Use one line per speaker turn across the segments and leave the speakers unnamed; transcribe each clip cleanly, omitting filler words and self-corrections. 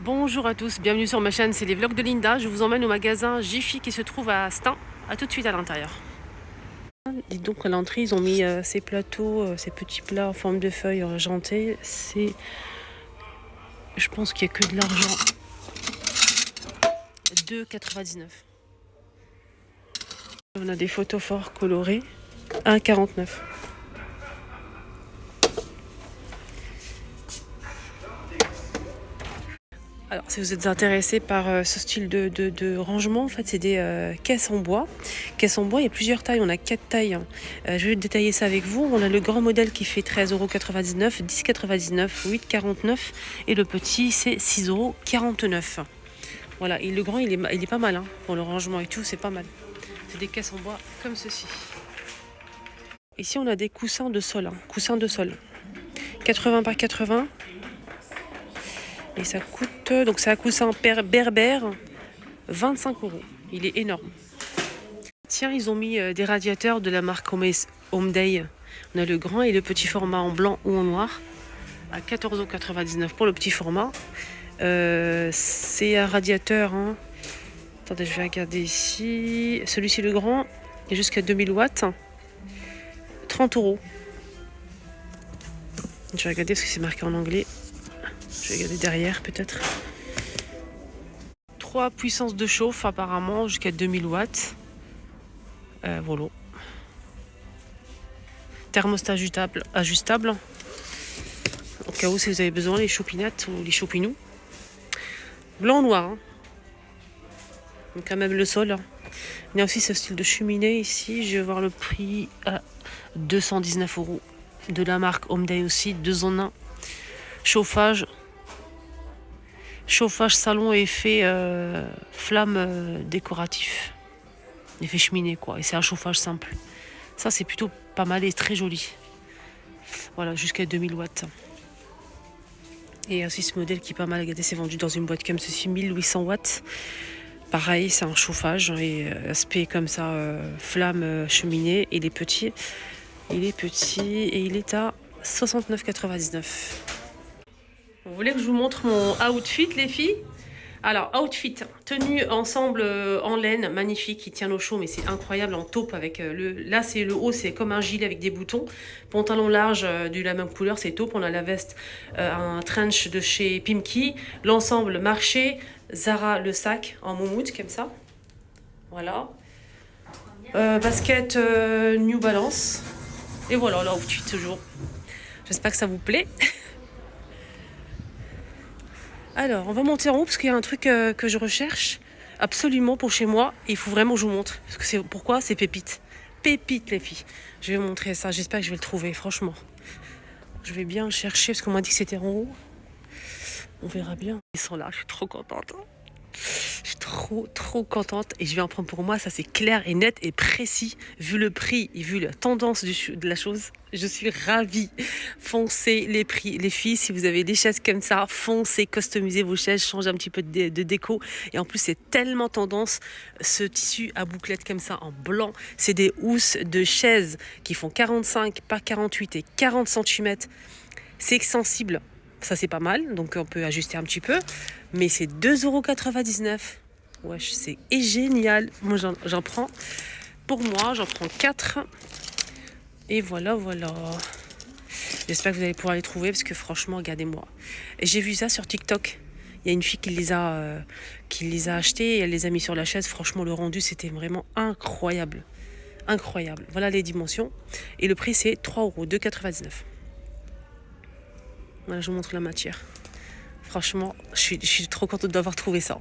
Bonjour à tous, bienvenue sur ma chaîne, c'est les vlogs de Linda. Je vous emmène au magasin Jiffy qui se trouve à Stein. A tout de suite à l'intérieur. Dites donc à l'entrée, ils ont mis ces plateaux, ces petits plats en forme de feuilles argentées. C'est... Je pense qu'il n'y a que de l'argent. 2,99. On a des photos forts colorés. 1,49. Alors, si vous êtes intéressé par ce style de rangement, en fait, c'est des caisses en bois. Caisses en bois, il y a plusieurs tailles. On a 4 tailles. Je vais détailler ça avec vous. On a le grand modèle qui fait 13,99 €, 10,99 €, 8,49 € et le petit, c'est 6,49 €. Voilà, et le grand, il est pas mal. Pour le rangement et tout, c'est pas mal. C'est des caisses en bois comme ceci. Ici, on a des coussins de sol. Coussins de sol. 80 par 80. Et ça coûte, donc c'est un coussin berbère, 25 €. Il est énorme. Tiens, ils ont mis des radiateurs de la marque Homeday. On a le grand et le petit format en blanc ou en noir à 14,99 € pour le petit format. C'est un radiateur. Attendez, je vais regarder ici. Celui-ci, le grand, est jusqu'à 2000 watts. 30 €. Je vais regarder parce que c'est marqué en anglais. Je vais regarder derrière peut-être. 3 puissances de chauffe apparemment jusqu'à 2000 watts. Voilà. Thermostat ajustable. Au cas où si vous avez besoin, les chopinettes ou les chopinous. Blanc-noir. Donc quand même le sol. Il y a aussi ce style de cheminée ici. Je vais voir le prix à 219 €. De la marque Homeday aussi, 2 en 1. Chauffage salon et effet flamme décoratif. Effet cheminée quoi. Et c'est un chauffage simple. Ça c'est plutôt pas mal et très joli. Voilà, jusqu'à 2000 watts. Et aussi ce modèle qui est pas mal. Regardez, c'est vendu dans une boîte comme ceci, 1800 watts. Pareil, c'est un chauffage et aspect comme ça, flamme cheminée. Et il est petit. Et il est à 69,99 €. Vous voulez que je vous montre mon outfit, les filles? Alors, outfit, tenue ensemble en laine, magnifique, qui tient au chaud, mais c'est incroyable, en taupe avec là, c'est le haut, c'est comme un gilet avec des boutons. Pantalon large de la même couleur, c'est taupe. On a la veste, un trench de chez Pimki. L'ensemble marché, Zara, le sac en moumoute, comme ça. Voilà. Basket New Balance. Et voilà, l'outfit toujours. J'espère que ça vous plaît. Alors, on va monter en haut parce qu'il y a un truc que je recherche absolument pour chez moi. Et il faut vraiment que je vous montre. Parce que c'est pourquoi c'est pépite. Pépite, les filles. Je vais vous montrer ça. J'espère que je vais le trouver, franchement. Je vais bien le chercher parce qu'on m'a dit que c'était en haut. On verra bien. Ils sont là, je suis trop contente. Je suis trop contente et je vais en prendre pour moi. Ça, c'est clair et net et précis. Vu le prix et vu la tendance de la chose, je suis ravie. Foncez les prix. Les filles, si vous avez des chaises comme ça, foncez, customisez vos chaises, changez un petit peu de déco. Et en plus, c'est tellement tendance, ce tissu à bouclettes comme ça en blanc. C'est des housses de chaises qui font 45 par 48 et 40 cm. C'est extensible. Ça, c'est pas mal, donc on peut ajuster un petit peu. Mais c'est 2,99 €. Wesh, c'est génial. Moi, j'en prends. Pour moi, j'en prends 4. Et voilà. J'espère que vous allez pouvoir les trouver parce que franchement, regardez-moi. J'ai vu ça sur TikTok. Il y a une fille qui les a achetés et elle les a mis sur la chaise. Franchement, le rendu, c'était vraiment incroyable. Incroyable. Voilà les dimensions. Et le prix, c'est 3 €, 2,99 €. Voilà, je vous montre la matière. Franchement, je suis trop contente d'avoir trouvé ça.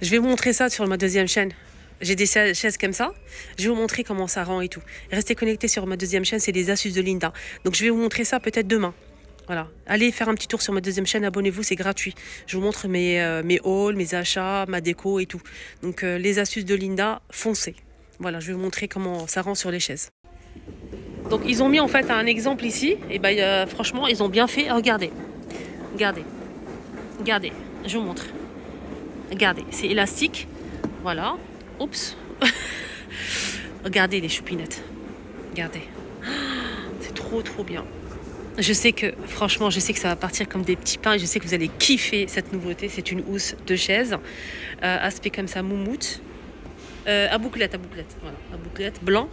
Je vais vous montrer ça sur ma deuxième chaîne. J'ai des chaises comme ça. Je vais vous montrer comment ça rend et tout. Restez connectés sur ma deuxième chaîne, c'est les astuces de Linda. Donc je vais vous montrer ça peut-être demain. Voilà. Allez faire un petit tour sur ma deuxième chaîne, abonnez-vous, c'est gratuit. Je vous montre mes hauls, mes achats, ma déco et tout. Donc les astuces de Linda, foncez. Voilà, je vais vous montrer comment ça rend sur les chaises. Donc ils ont mis en fait un exemple ici. Et ben franchement, ils ont bien fait. Regardez. Regardez, je vous montre. Regardez, c'est élastique. Voilà. Oups. Regardez les choupinettes. Regardez. C'est trop bien. Je sais que, franchement, je sais que ça va partir comme des petits pains et je sais que vous allez kiffer cette nouveauté. C'est une housse de chaise, aspect comme ça, moumoute, à bouclette, voilà, à bouclette, blanc.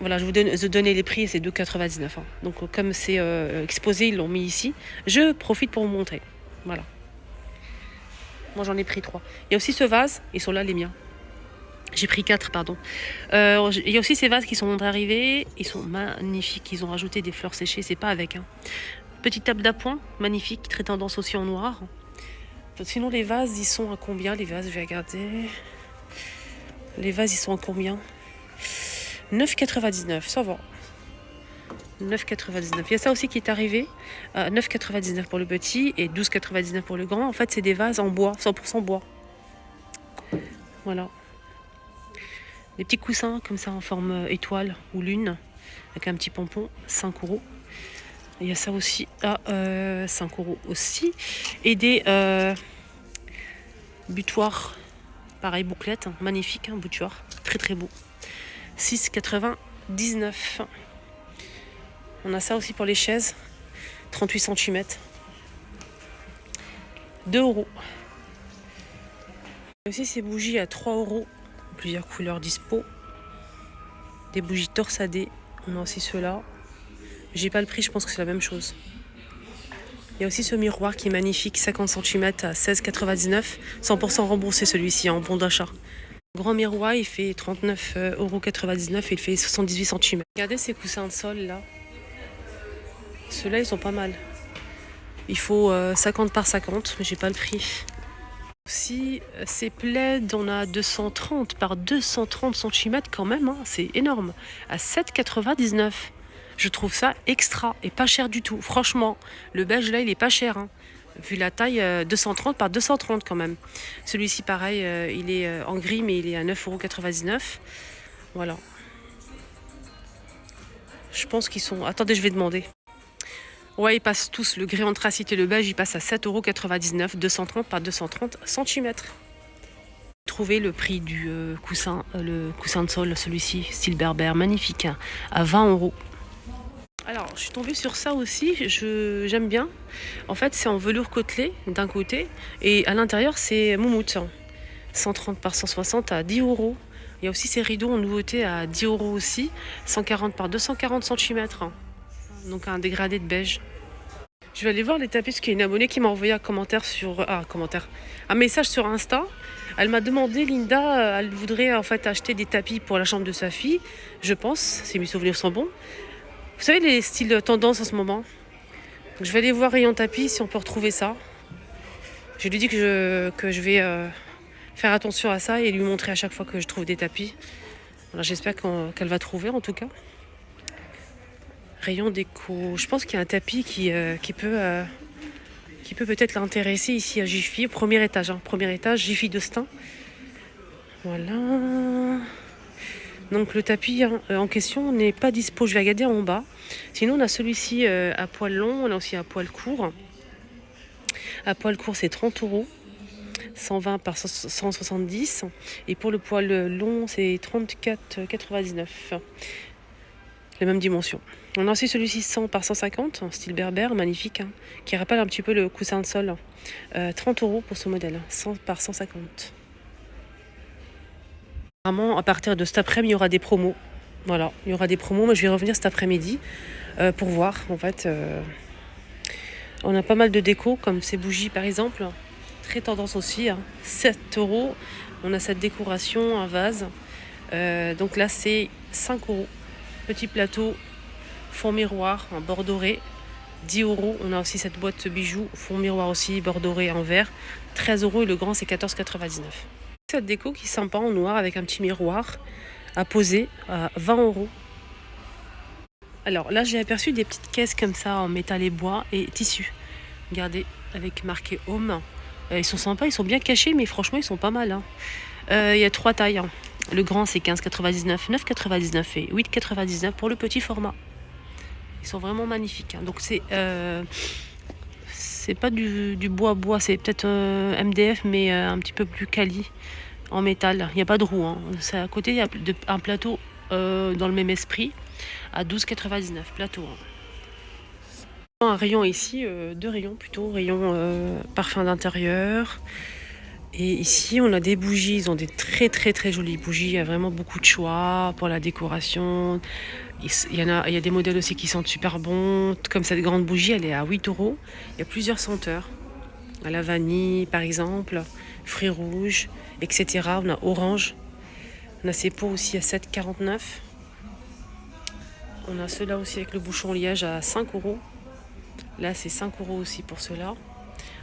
Voilà, je vous donner les prix, c'est 2,99 €. Hein. Donc, comme c'est exposé, ils l'ont mis ici. Je profite pour vous montrer. Voilà. Moi, j'en ai pris 3. Il y a aussi ce vase, ils sont là, les miens. J'ai pris 4, pardon. Il y a aussi ces vases qui sont arrivés. Ils sont magnifiques. Ils ont rajouté des fleurs séchées. C'est pas avec. Hein. Petite table d'appoint, magnifique. Très tendance aussi en noir. Sinon, les vases, ils sont à combien? Les vases, je vais regarder. Les vases, ils sont à combien? 9,99. Ça va. 9,99. Il y a ça aussi qui est arrivé. 9,99 pour le petit et 12,99 pour le grand. En fait, c'est des vases en bois, 100% bois. Voilà. Des petits coussins comme ça en forme étoile ou lune avec un petit pompon, 5 €. Il y a ça aussi à 5 € aussi. Et des butoirs, pareil bouclette, hein, magnifique, hein, butoir, très très beau. 6,99. On a ça aussi pour les chaises, 38 cm. 2 €. Il y a aussi ces bougies à 3 €. Plusieurs couleurs dispo. Des bougies torsadées. On a aussi ceux-là. J'ai pas le prix, je pense que c'est la même chose. Il y a aussi ce miroir qui est magnifique, 50 cm à 16,99 €. 100% remboursé celui-ci en bon d'achat. Le grand miroir, il fait 39,99 € et il fait 78 cm. Regardez ces coussins de sol là. Ceux-là, ils sont pas mal. Il faut 50 par 50, mais j'ai pas le prix. Aussi, ces plaids, on a 230 par 230 cm quand même, hein, c'est énorme. À 7,99 €. Je trouve ça extra et pas cher du tout. Franchement, le beige là, il est pas cher. Hein. Vu la taille, 230 par 230 quand même. Celui-ci, pareil, il est en gris, mais il est à 9,99 €. Voilà. Je pense qu'ils sont... Attendez, je vais demander. Ouais, ils passent tous. Le gris anthracite et le beige, ils passent à 7,99 €, 230 par 230 cm. Trouvez le prix du coussin, le coussin de sol, celui-ci, style berbère, magnifique, hein, à 20 €. Alors, je suis tombée sur ça aussi, j'aime bien. En fait, c'est en velours côtelé d'un côté et à l'intérieur, c'est moumoute. 130 par 160 à 10 €. Il y a aussi ces rideaux en nouveauté à 10 € aussi, 140 par 240 cm. Donc un dégradé de beige. Je vais aller voir les tapis parce qu'il y a une abonnée qui m'a envoyé un commentaire un message sur Insta. Elle m'a demandé, Linda, elle voudrait en fait acheter des tapis pour la chambre de sa fille, je pense, si mes souvenirs sont bons. Vous savez les styles tendance en ce moment. Donc, je vais aller voir Rayon Tapis si on peut retrouver ça. Je lui dis que je vais faire attention à ça et lui montrer à chaque fois que je trouve des tapis. Alors, j'espère qu'elle va trouver en tout cas. Rayon déco. Je pense qu'il y a un tapis qui peut peut-être l'intéresser ici à Jiffy. Premier étage, Jiffy de Stein. Voilà. Donc le tapis en question n'est pas dispo. Je vais regarder en bas. Sinon on a celui-ci à poil long. On a aussi à poil court. À poil court c'est 30 €. 120 par 170. Et pour le poil long c'est 34,99 €. Les mêmes dimensions. On a aussi celui-ci 100 par 150, en style berbère, magnifique, hein, qui rappelle un petit peu le coussin de sol. 30 € pour ce modèle, 100 par 150. Apparemment, à partir de cet après-midi, il y aura des promos. Voilà, il y aura des promos, mais je vais revenir cet après-midi pour voir. En fait, on a pas mal de déco, comme ces bougies par exemple. Très tendance aussi, hein, 7 €. On a cette décoration, un vase. Donc là, c'est 5 €. Petit plateau, fond miroir en bord doré, 10 €. On a aussi cette boîte bijoux, fond miroir aussi, bord doré en vert, 13 € et le grand c'est 14,99 €. Cette déco qui est sympa en noir avec un petit miroir à poser à 20 €. Alors là j'ai aperçu des petites caisses comme ça en métal et bois et tissu. Regardez, avec marqué Home. Ils sont sympas, ils sont bien cachés mais franchement ils sont pas mal. Hein. Il y a 3 tailles. Hein. Le grand c'est 15,99, 9,99 et 8,99 pour le petit format. Ils sont vraiment magnifiques. Hein. Donc c'est pas du bois, c'est peut-être MDF mais un petit peu plus quali en métal. Il n'y a pas de roue. Hein. C'est à côté, il y a un plateau dans le même esprit à 12,99 plateau. Hein. Un rayon ici, deux rayons plutôt, rayon parfum d'intérieur. Et ici, on a des bougies. Ils ont des très très très jolies bougies. Il y a vraiment beaucoup de choix pour la décoration. Il y a des modèles aussi qui sentent super bons. Comme cette grande bougie, elle est à 8 euros. Il y a plusieurs senteurs. À la vanille, par exemple, fruits rouges, etc. On a orange. On a ces pots aussi à 7,49. On a ceux-là aussi avec le bouchon liège à 5 euros. Là, c'est 5 euros aussi pour ceux-là.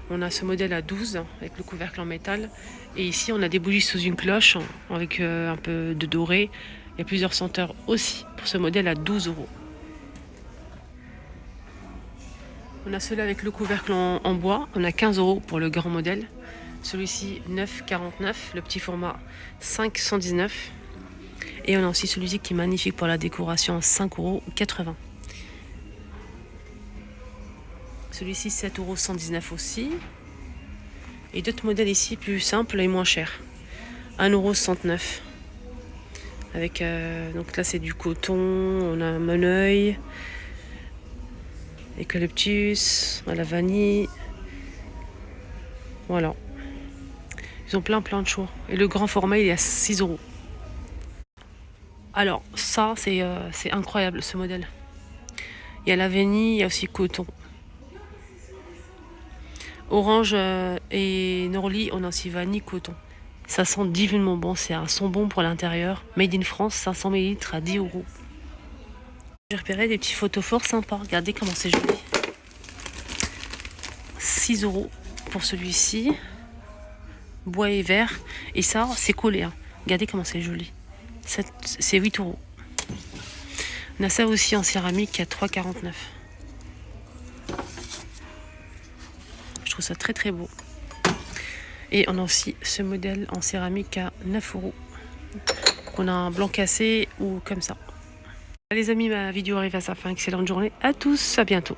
On a ce modèle à 12 avec le couvercle en métal. Et ici, on a des bougies sous une cloche avec un peu de doré. Il y a plusieurs senteurs aussi pour ce modèle à 12 euros. On a ceux-là avec le couvercle en bois. On a 15 euros pour le grand modèle. Celui-ci, 9,49. Le petit format, 5,119. Et on a aussi celui-ci qui est magnifique pour la décoration, 5,80 euros. Celui-ci, 7,119 € aussi. Et d'autres modèles ici plus simples et moins chers. 1,69 €. Avec, donc là, c'est du coton. On a un moneuil, eucalyptus, à la vanille. Voilà. Ils ont plein de choix. Et le grand format, il est à 6 €. Alors, ça, c'est incroyable, ce modèle. Il y a la vanille, il y a aussi coton. Orange et Norly, on a aussi vanille, coton. Ça sent divinement bon, c'est un son bon pour l'intérieur. Made in France, 500 ml à 10 €. J'ai repéré des petits photophores sympas. Regardez comment c'est joli. 6 € pour celui-ci. Bois et vert. Et ça, c'est collé. Hein. Regardez comment c'est joli. C'est 8 €. On a ça aussi en céramique à 3,49 €. Je trouve ça très très beau. Et on a aussi ce modèle en céramique à 9 €. On a un blanc cassé ou comme ça. Les amis, ma vidéo arrive à sa fin. Excellente journée à tous. À bientôt.